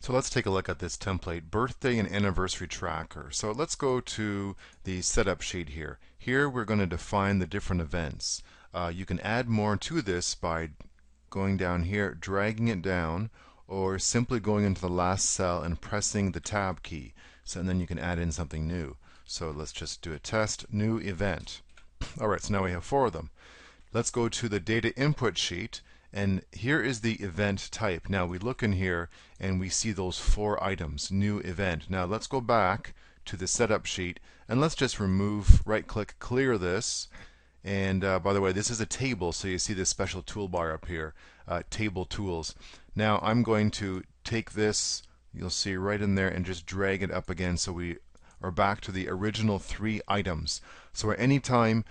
So let's take a look at this template, birthday and anniversary tracker. So let's go to the setup sheet here. Here we're going to define the different events. You can add more to this by going down here, dragging it down, or simply going into the last cell and pressing the tab key. So and then you can add in something new. So let's just do a test, new event. Alright, so now we have 4 of them. Let's go to the data input sheet. And here is the event type. Now we look in here and we see those 4 items, new event. Now let's go back to the setup sheet and let's just remove, right click, clear this. And by the way, this is a table, so you see this special toolbar up here, table tools. Now I'm going to take this, you'll see right in there, and just drag it up again so we are back to the original 3 items. So at any time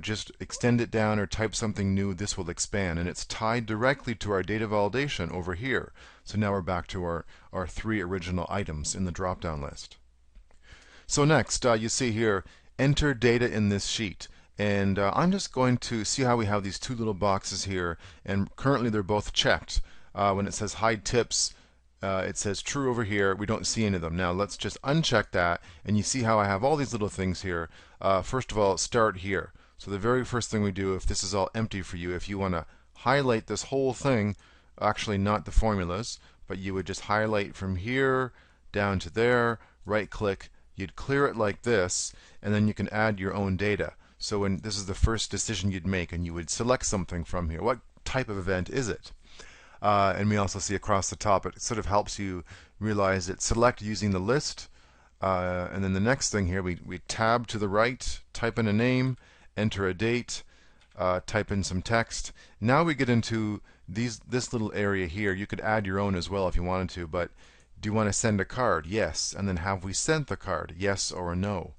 just extend it down or type something new, this will expand, and it's tied directly to our data validation over here. So now we're back to our 3 original items in the drop down list. So next you see here, enter data in this sheet. And I'm just going to see how we have these 2 little boxes here, and currently they're both checked. When it says hide tips, it says true over here. We don't see any of them. Now let's just uncheck that, and you see how I have all these little things here. First of all, start here. So the very first thing we do, if this is all empty for you, if you want to highlight this whole thing, actually not the formulas, but you would just highlight from here down to there, right click, you'd clear it like this, and then you can add your own data. So when this is the first decision you'd make, and you would select something from here. What type of event is it? And we also see across the top, it sort of helps you realize that select using the list. And then the next thing here, we tab to the right, type in a name, enter a date, type in some text. Now we get into this little area here. You could add your own as well if you wanted to, but do you want to send a card? Yes. And then have we sent the card? Yes or no.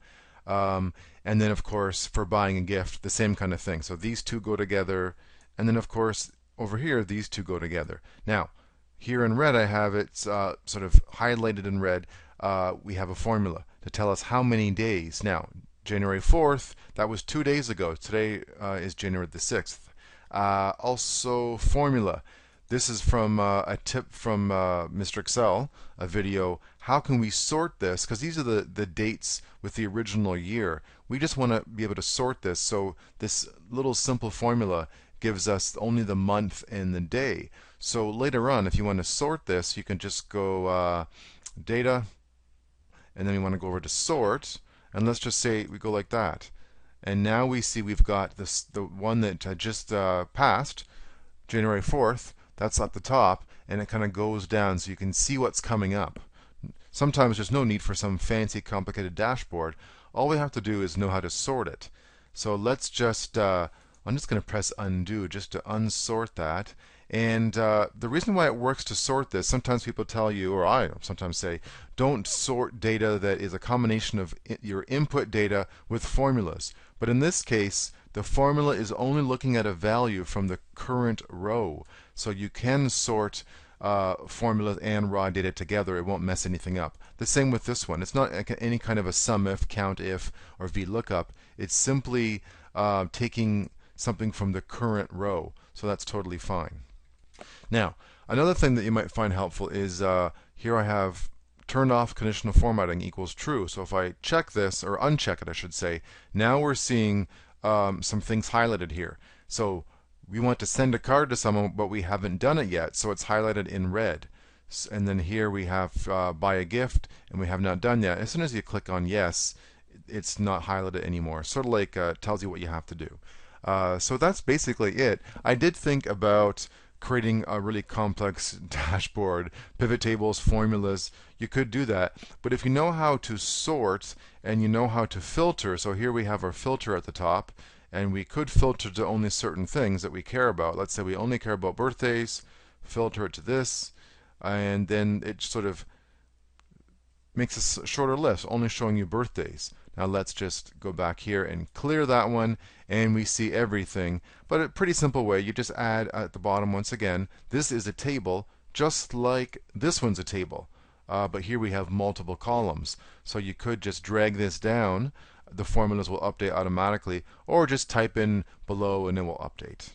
And then of course for buying a gift, the same kind of thing. So these 2 go together, and then of course over here these 2 go together. Now here in red I have it sort of highlighted in red. We have a formula to tell us how many days. Now January 4th, that was 2 days ago. Today is January the 6th. Also formula. This is from a tip from Mr. Excel, a video. How can we sort this? Because these are the dates with the original year. We just want to be able to sort this. So this little simple formula gives us only the month and the day. So later on, if you want to sort this, you can just go data, and then we want to go over to sort. And let's just say we go like that. And now we see we've got the one that I just passed, January 4th. That's at the top, and it kind of goes down so you can see what's coming up. Sometimes there's no need for some fancy, complicated dashboard. All we have to do is know how to sort it. So let's just, I'm just going to press undo just to unsort that. And the reason why it works to sort this, sometimes people tell you, or I sometimes say, don't sort data that is a combination of your input data with formulas. But in this case, the formula is only looking at a value from the current row. So you can sort formulas and raw data together. It won't mess anything up. The same with this one. It's not any kind of a sum if, count if, or VLOOKUP. It's simply taking something from the current row. So that's totally fine. Now, another thing that you might find helpful is here I have turned off conditional formatting equals true. So if I check this, or uncheck it I should say, now we're seeing some things highlighted here. So we want to send a card to someone, but we haven't done it yet, so it's highlighted in red. And then here we have buy a gift, and we have not done yet. As soon as you click on yes, it's not highlighted anymore. Sort of like tells you what you have to do. So that's basically it. I did think about creating a really complex dashboard, pivot tables, formulas. You could do that, but if you know how to sort and you know how to filter, so here we have our filter at the top, and we could filter to only certain things that we care about. Let's say we only care about birthdays, filter it to this, and then it sort of makes a shorter list, only showing you birthdays. Now let's just go back here and clear that one, and we see everything. But a pretty simple way, you just add at the bottom once again, this is a table, just like this one's a table. But here we have multiple columns. So you could just drag this down, the formulas will update automatically, or just type in below and it will update.